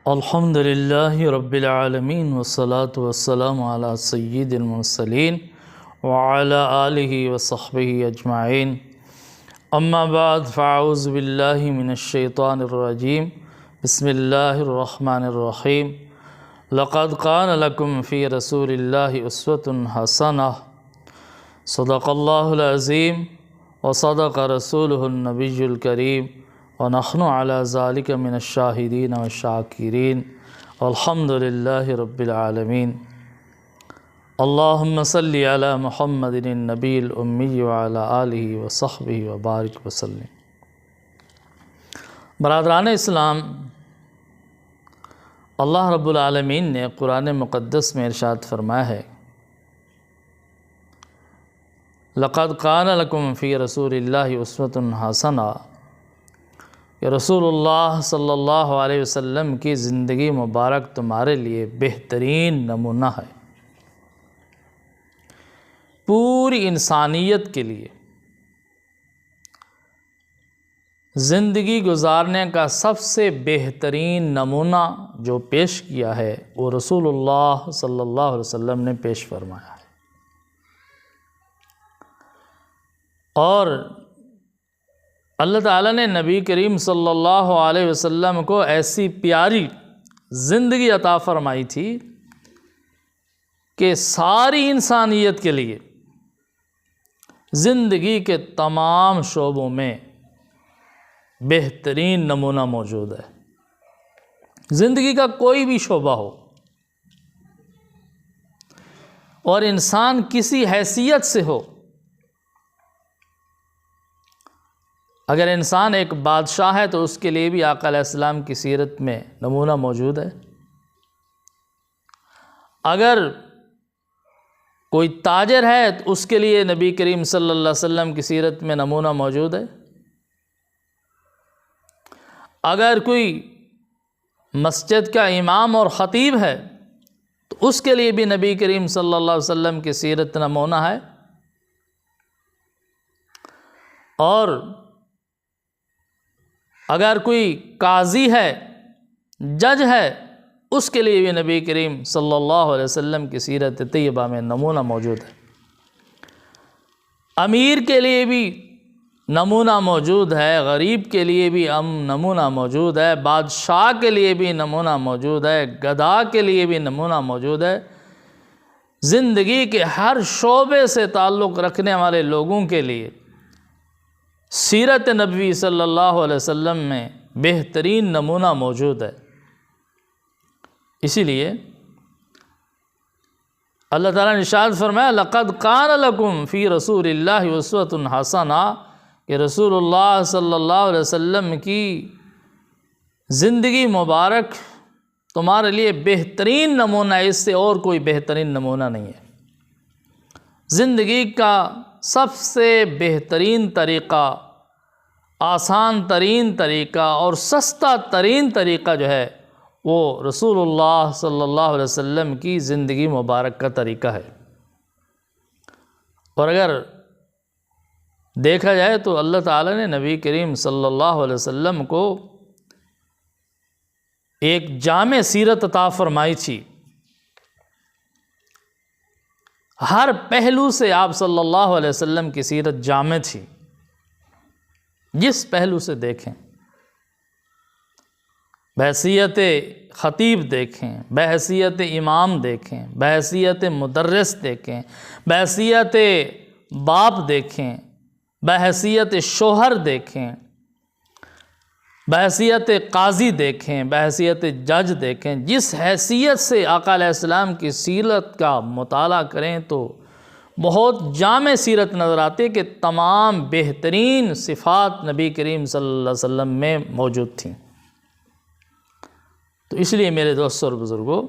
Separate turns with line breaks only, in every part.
الحمد للہ رب العالمین والصلاة والسلام علی سید المرسلین وعلی آلہ وصحبہ اجمعین اما بعد فاعوذ باللہ من الشیطان الرجیم بسم اللہ الرحمن الرحیم لقد کان لکم فی رسول اللہ اسوۃ حسنہ صدق اللہ العظیم وصدق رسولہ النبی الکریم ونحن علی ذالک من الشاہدین والشاکرین والحمد للہ رب العالمین اللہم صلی علی محمد النبی الامی وعلی آلہ وصحبہ وبارک وسلم۔ برادران اسلام، اللہ رب العالمین نے قرآن مقدس میں ارشاد فرمایا ہے، لقد کان لکم فی رسول اللہ اسوۃ حسنہ، کہ رسول اللہ صلی اللہ علیہ وسلم کی زندگی مبارک تمہارے لیے بہترین نمونہ ہے۔ پوری انسانیت کے لیے زندگی گزارنے کا سب سے بہترین نمونہ جو پیش کیا ہے وہ رسول اللہ صلی اللہ علیہ وسلم نے پیش فرمایا ہے۔ اور اللہ تعالیٰ نے نبی کریم صلی اللہ علیہ وسلم کو ایسی پیاری زندگی عطا فرمائی تھی کہ ساری انسانیت کے لیے زندگی کے تمام شعبوں میں بہترین نمونہ موجود ہے۔ زندگی کا کوئی بھی شعبہ ہو اور انسان کسی حیثیت سے ہو، اگر انسان ایک بادشاہ ہے تو اس کے لیے بھی آقا علیہ السلام کی سیرت میں نمونہ موجود ہے۔ اگر کوئی تاجر ہے تو اس کے لیے نبی کریم صلی اللہ علیہ وسلم کی سیرت میں نمونہ موجود ہے۔ اگر کوئی مسجد کا امام اور خطیب ہے تو اس کے لیے بھی نبی کریم صلی اللہ علیہ وسلم کی سیرت نمونہ ہے۔ اور اگر کوئی قاضی ہے، جج ہے، اس کے لیے بھی نبی کریم صلی اللہ علیہ وسلم کی سیرت طیبہ میں نمونہ موجود ہے۔ امیر کے لیے بھی نمونہ موجود ہے، غریب کے لیے بھی نمونہ موجود ہے، بادشاہ کے لیے بھی نمونہ موجود ہے، گدھا کے لیے بھی نمونہ موجود ہے۔ زندگی کے ہر شعبے سے تعلق رکھنے والے لوگوں کے لیے سیرت نبوی صلی اللہ علیہ وسلم میں بہترین نمونہ موجود ہے۔ اسی لیے اللہ تعالیٰ نے ارشاد فرمایا، لقد کان لکم فی رسول اللہ اسوۃ حسنہ، کہ رسول اللہ صلی اللہ علیہ وسلم کی زندگی مبارک تمہارے لیے بہترین نمونہ ہے، اس سے اور کوئی بہترین نمونہ نہیں ہے۔ زندگی کا سب سے بہترین طریقہ، آسان ترین طریقہ اور سستا ترین طریقہ جو ہے وہ رسول اللہ صلی اللہ علیہ وسلم کی زندگی مبارک کا طریقہ ہے۔ اور اگر دیکھا جائے تو اللہ تعالیٰ نے نبی کریم صلی اللہ علیہ وسلم کو ایک جامع سیرت عطا فرمائی تھی۔ ہر پہلو سے آپ صلی اللہ علیہ وسلم کی سیرت جامع تھی، جس پہلو سے دیکھیں، بحیثیت خطیب دیکھیں، بحیثیت امام دیکھیں، بحیثیت مدرس دیکھیں، بحیثیت باپ دیکھیں، بحیثیت شوہر دیکھیں، بحیثیت قاضی دیکھیں، بحیثیت جج دیکھیں، جس حیثیت سے آقا علیہ السلام کی سیرت کا مطالعہ کریں تو بہت جامع سیرت نظر آتی ہے کہ تمام بہترین صفات نبی کریم صلی اللہ علیہ وسلم میں موجود تھیں۔ تو اس لیے میرے دوستوں اور بزرگوں،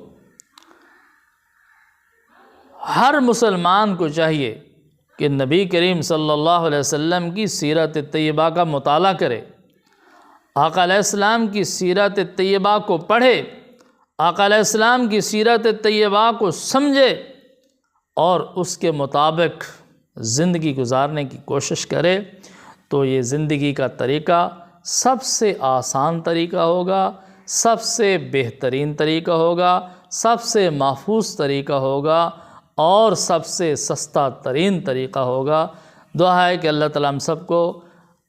ہر مسلمان کو چاہیے کہ نبی کریم صلی اللہ علیہ وسلم کی سیرت طیبہ کا مطالعہ کرے، آقا علیہ السلام کی سیرت طیبہ کو پڑھے، آقا علیہ السلام کی سیرت طیبہ کو سمجھے اور اس کے مطابق زندگی گزارنے کی کوشش کرے، تو یہ زندگی کا طریقہ سب سے آسان طریقہ ہوگا، سب سے بہترین طریقہ ہوگا، سب سے محفوظ طریقہ ہوگا اور سب سے سستا ترین طریقہ ہوگا۔ دعا ہے کہ اللہ تعالیٰ ہم سب کو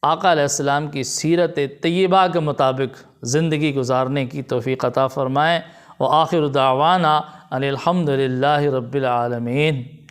آقا علیہ السلام کی سیرت طیبہ کے مطابق زندگی گزارنے کی توفیق عطا فرمائیں۔ وآخر دعوانا ان الحمد للہ رب العالمین۔